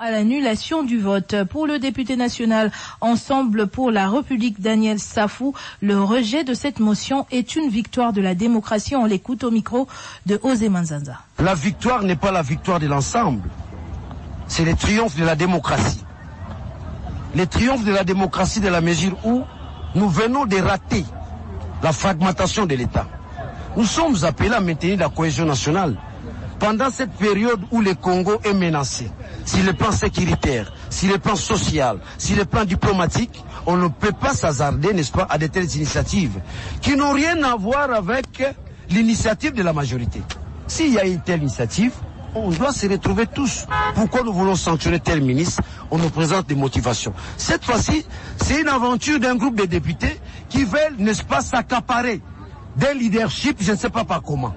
À l'annulation du vote. Pour le député national Ensemble pour la République Daniel Safou, le rejet de cette motion est une victoire de la démocratie. On l'écoute au micro de Osé Manzanza. La victoire n'est pas la victoire de l'ensemble, c'est le triomphe de la démocratie. Le triomphe de la démocratie de la mesure où nous venons de rater la fragmentation de l'État. Nous sommes appelés à maintenir la cohésion nationale. Pendant cette période où le Congo est menacé, sur le plan sécuritaire, sur le plan social, sur le plan diplomatique, on ne peut pas s'hasarder, n'est-ce pas, à de telles initiatives qui n'ont rien à voir avec l'initiative de la majorité. S'il y a une telle initiative, on doit se retrouver tous. Pourquoi nous voulons sanctionner tel ministre? On nous présente des motivations. Cette fois-ci, c'est une aventure d'un groupe de députés qui veulent, n'est-ce pas, s'accaparer d'un leadership, je ne sais pas par comment.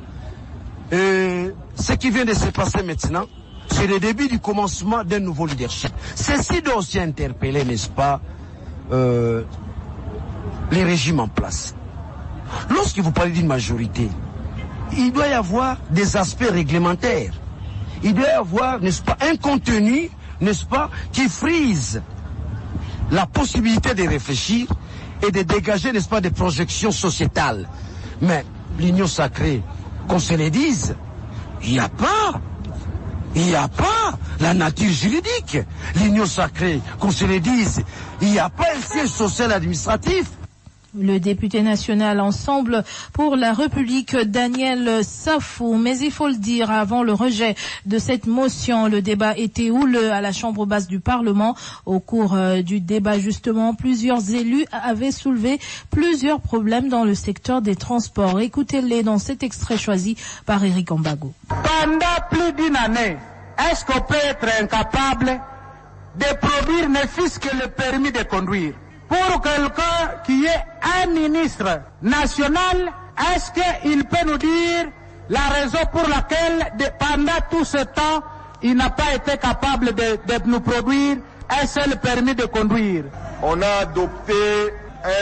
Ce qui vient de se passer maintenant, c'est le début du commencement d'un nouveau leadership. Ceci doit aussi interpeller, n'est-ce pas, les régimes en place. Lorsque vous parlez d'une majorité, il doit y avoir des aspects réglementaires. Il doit y avoir, n'est-ce pas, un contenu, n'est-ce pas, qui frise la possibilité de réfléchir et de dégager, n'est-ce pas, des projections sociétales. Mais l'union sacrée, qu'on se le dise, il n'y a pas la nature juridique. L'union sacrée, qu'on se le dise, il n'y a pas un siège social administratif. Le député national Ensemble pour la République Daniel Safou. Mais il faut le dire, avant le rejet de cette motion, le débat était houleux à la Chambre basse du Parlement. Au cours du débat, justement, plusieurs élus avaient soulevé plusieurs problèmes dans le secteur des transports. Écoutez-les dans cet extrait choisi par Eric Ambago. Pendant plus d'une année, est-ce qu'on peut être incapable de produire ne fût-ce que le permis de conduire? Pour quelqu'un qui est un ministre national, est-ce qu'il peut nous dire la raison pour laquelle, pendant tout ce temps, il n'a pas été capable de nous produire un seul permis de conduire? On a adopté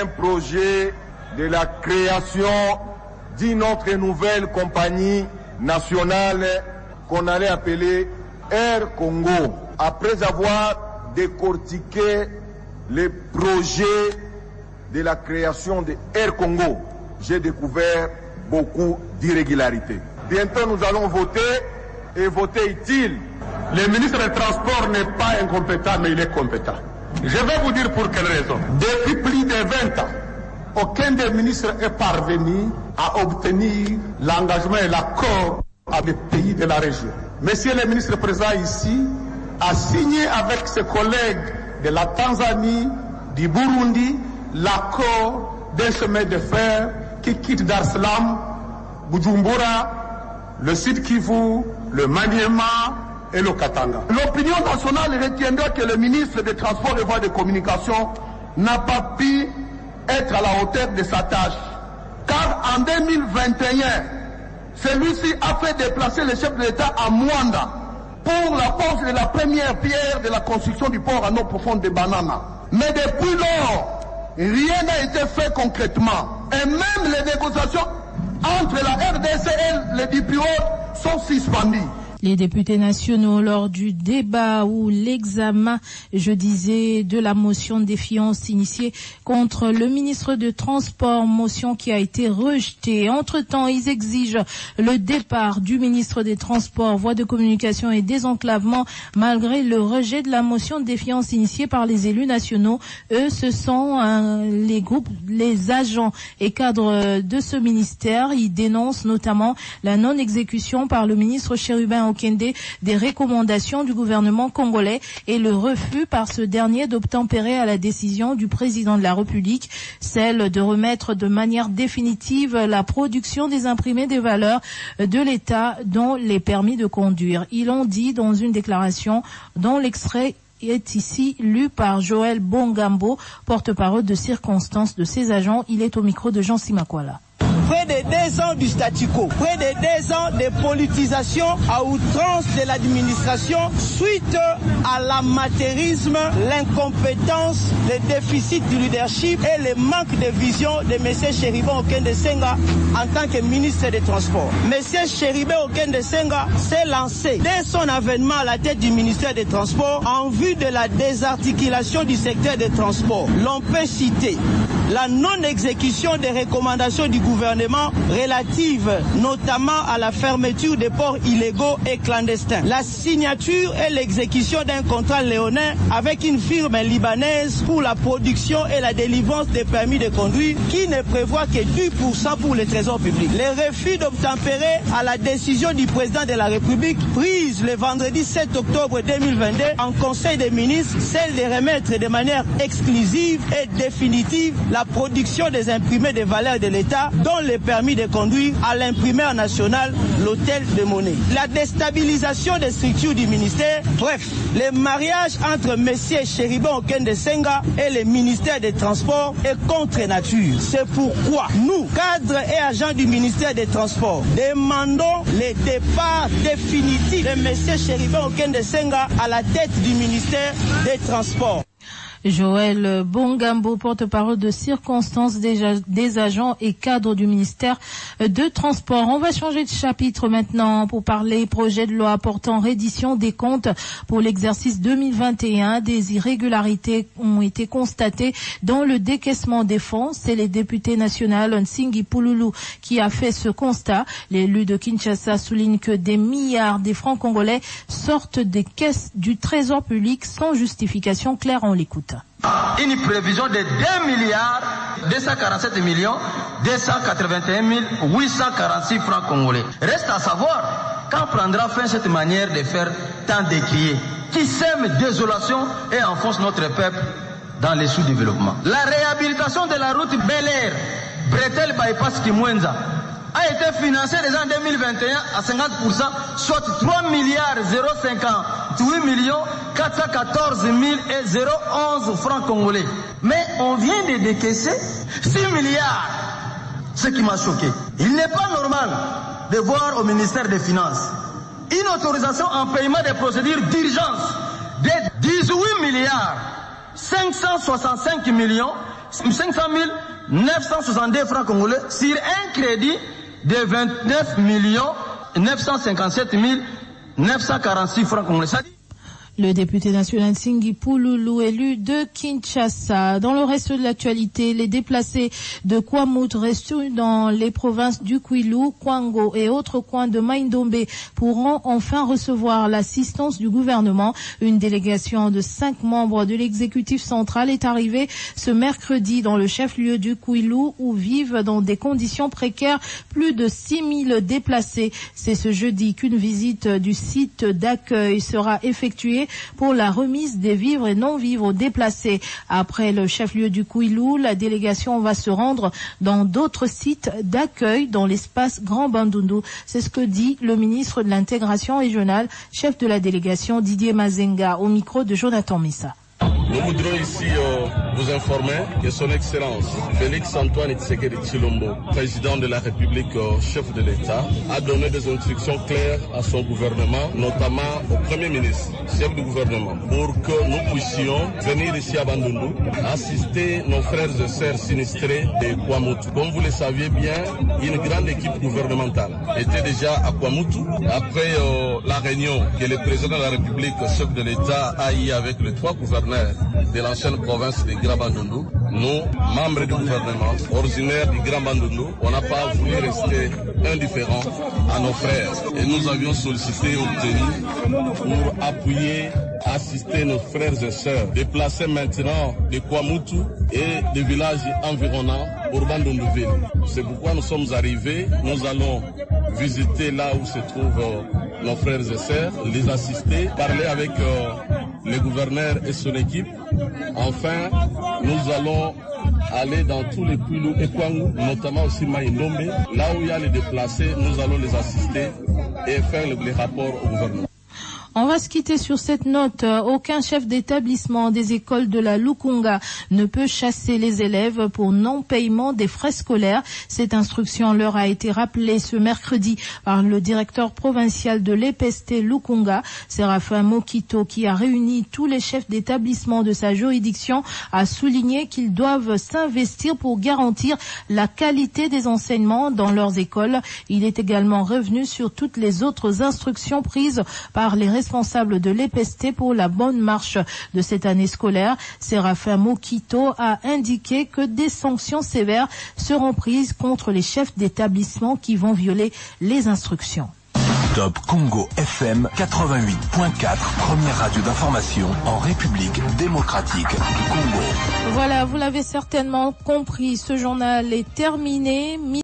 un projet de la création d'une autre nouvelle compagnie nationale qu'on allait appeler Air Congo. Après avoir décortiqué les projets de la création de Air Congo, j'ai découvert beaucoup d'irrégularités. Bientôt nous allons voter, et voter utile. Le ministre des Transports n'est pas incompétent, mais il est compétent. Je vais vous dire pour quelle raison. Depuis plus de 20 ans, aucun des ministres est parvenu à obtenir l'engagement et l'accord avec les pays de la région. Monsieur le ministre présent ici a signé avec ses collègues de la Tanzanie, du Burundi, l'accord d'un chemin de fer qui quitte Dar es Salaam, Bujumbura, le Sud Kivu, le Maniema et le Katanga. L'opinion nationale retiendra que le ministre des Transports et Voies de Communication n'a pas pu être à la hauteur de sa tâche. Car en 2021, celui-ci a fait déplacer le chef de l'État à Mwanda pour la pose de la première pierre de la construction du port à eau profonde de Banana. Mais depuis lors, rien n'a été fait concrètement. Et même les négociations entre la RDC et les DPO sont suspendues. Les députés nationaux, lors du débat ou l'examen, je disais, de la motion de défiance initiée contre le ministre de Transport, motion qui a été rejetée. Entre-temps, ils exigent le départ du ministre des Transports, Voies de Communication et Désenclavement, malgré le rejet de la motion de défiance initiée par les élus nationaux. Eux, ce sont les groupes, les agents et cadres de ce ministère. Ils dénoncent notamment la non-exécution par le ministre Chérubin Okende des recommandations du gouvernement congolais et le refus par ce dernier d'obtempérer à la décision du président de la République, celle de remettre de manière définitive la production des imprimés des valeurs de l'État dont les permis de conduire. Ils l'ont dit dans une déclaration dont l'extrait est ici lu par Joël Bongambo, porte-parole de circonstance de ces agents. Il est au micro de Jean Simakwala. Près de 2 ans du statu quo, près de 2 ans de politisation à outrance de l'administration suite à l'amateurisme, l'incompétence, le déficit du leadership et le manque de vision de M. Chéribon Okende Senga en tant que ministre des Transports. M. Chéribon Okende Senga s'est lancé dès son avènement à la tête du ministère des Transports en vue de la désarticulation du secteur des transports. L'on peut citer la non-exécution des recommandations du gouvernement relatives notamment à la fermeture des ports illégaux et clandestins, la signature et l'exécution d'un contrat léonin avec une firme libanaise pour la production et la délivrance des permis de conduire qui ne prévoit que 10% pour le trésor public. Le refus d'obtempérer à la décision du président de la République prise le vendredi 7 octobre 2022 en Conseil des ministres, celle de remettre de manière exclusive et définitive la production des imprimés de valeur de l'État, dont le permis de conduire, à l'imprimeur national, l'hôtel de monnaie. La déstabilisation des structures du ministère, bref, le mariage entre M. Chéribon Okende Senga et le ministère des Transports est contre nature. C'est pourquoi nous, cadres et agents du ministère des Transports, demandons le départ définitif de M. Chéribon Okende Senga à la tête du ministère des Transports. Joël Bongambo, porte-parole de circonstances des agents et cadres du ministère de Transport. On va changer de chapitre maintenant pour parler projet de loi portant reddition des comptes pour l'exercice 2021. Des irrégularités ont été constatées dans le décaissement des fonds. C'est le député national Nsingi Pouloulou qui a fait ce constat. L'élu de Kinshasa souligne que des milliards des francs congolais sortent des caisses du trésor public sans justification claire. On l'écoute. Une prévision de 2 milliards 247 millions 281 846 francs congolais. Reste à savoir quand prendra fin cette manière de faire tant décrier, qui sème désolation et enfonce notre peuple dans les sous-développements. La réhabilitation de la route Bel Air, Bretel Bypass Kimwenza, a été financée déjà en 2021 à 50%, soit 3 milliards 058 millions 414 000 et 011 francs congolais. Mais on vient de décaisser 6 milliards. Ce qui m'a choqué. Il n'est pas normal de voir au ministère des Finances une autorisation en paiement des procédures d'urgence de 18 milliards 565 millions 500 962 francs congolais sur un crédit de 29 millions 957 946 francs congolais. Le député national Nsingi Pouloulou, élu de Kinshasa. Dans le reste de l'actualité, les déplacés de Kwamut restent dans les provinces du Kwilu, Kwango et autres coins de Maindombe pourront enfin recevoir l'assistance du gouvernement. Une délégation de 5 membres de l'exécutif central est arrivée ce mercredi dans le chef-lieu du Kwilu où vivent dans des conditions précaires plus de 6 000 déplacés. C'est ce jeudi qu'une visite du site d'accueil sera effectuée pour la remise des vivres et non-vivres aux déplacés. Après le chef-lieu du Kwilu, la délégation va se rendre dans d'autres sites d'accueil dans l'espace Grand Bandundu. C'est ce que dit le ministre de l'intégration régionale, chef de la délégation Didier Mazenga, au micro de Jonathan Missa. Nous voudrions ici vous informer que son Excellence Félix Antoine Tshisekedi Tshilombo, président de la République, chef de l'État, a donné des instructions claires à son gouvernement, notamment au Premier ministre, chef du gouvernement, pour que nous puissions venir ici à Bandundu, assister nos frères et sœurs sinistrés de Kwamutu. Comme vous le saviez bien, une grande équipe gouvernementale était déjà à Kwamutu. Après la réunion que le président de la République, chef de l'État, a eu avec les 3 gouverneurs de l'ancienne province de Grand Bandundu, nous, membres du gouvernement, originaires du Grand Bandundu, on n'a pas voulu rester indifférents à nos frères. Et nous avions sollicité et obtenu pour appuyer, assister nos frères et sœurs, déplacés maintenant de Kwamutu et des villages environnants pour Bandunduville. C'est pourquoi nous sommes arrivés, nous allons visiter là où se trouvent nos frères et sœurs, les assister, parler avec le gouverneur et son équipe. Enfin, nous allons aller dans tous les Kwilu et Kwangu, notamment aussi Maindombe. Là où il y a les déplacés, nous allons les assister et faire les rapports au gouvernement. On va se quitter sur cette note. Aucun chef d'établissement des écoles de la Lukunga ne peut chasser les élèves pour non-paiement des frais scolaires. Cette instruction leur a été rappelée ce mercredi par le directeur provincial de l'EPST Lukunga, Séraphin Mokito, qui a réuni tous les chefs d'établissement de sa juridiction, a souligné qu'ils doivent s'investir pour garantir la qualité des enseignements dans leurs écoles. Il est également revenu sur toutes les autres instructions prises par les responsables de l'EPST pour la bonne marche de cette année scolaire. Séraphin Mokito a indiqué que des sanctions sévères seront prises contre les chefs d'établissement qui vont violer les instructions. Top Congo FM 88.4, première radio d'information en République démocratique du Congo. Voilà, vous l'avez certainement compris, ce journal est terminé.